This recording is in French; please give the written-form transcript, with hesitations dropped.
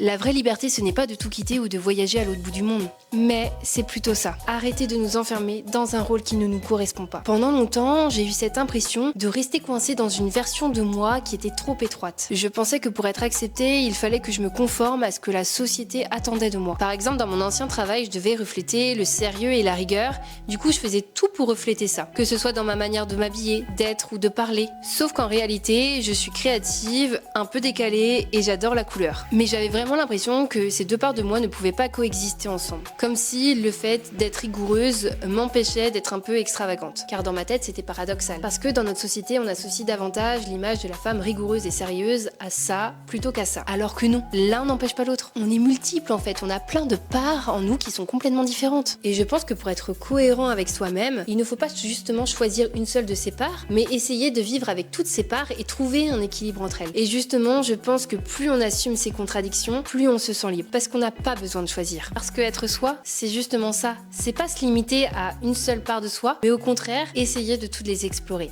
La vraie liberté, ce n'est pas de tout quitter ou de voyager à l'autre bout du monde. Mais c'est plutôt ça. Arrêter de nous enfermer dans un rôle qui ne nous correspond pas. Pendant longtemps, j'ai eu cette impression de rester coincée dans une version de moi qui était trop étroite. Je pensais que pour être acceptée, il fallait que je me conforme à ce que la société attendait de moi. Par exemple, dans mon ancien travail, je devais refléter le sérieux et la rigueur. Du coup, je faisais tout pour refléter ça. Que ce soit dans ma manière de m'habiller, d'être ou de parler. Sauf qu'en réalité, je suis créative, un peu décalée et j'adore la couleur. Mais j'avais vraiment l'impression que ces deux parts de moi ne pouvaient pas coexister ensemble. Comme si le fait d'être rigoureuse m'empêchait d'être un peu extravagante. Car dans ma tête, c'était paradoxal. Parce que dans notre société, on associe davantage l'image de la femme rigoureuse et sérieuse à ça plutôt qu'à ça. Alors que non, l'un n'empêche pas l'autre. On est multiples en fait, on a plein de parts en nous qui sont complètement différentes. Et je pense que pour être cohérent avec soi-même, il ne faut pas justement choisir une seule de ces parts, mais essayer de vivre avec toutes ces parts et trouver un équilibre entre elles. Et justement, je pense que plus on assume ces contradictions, plus on se sent libre. Parce qu'on n'a pas besoin de choisir. Parce que être soi, c'est justement ça. C'est pas se limiter à une seule part de soi, mais au contraire, essayer de toutes les explorer.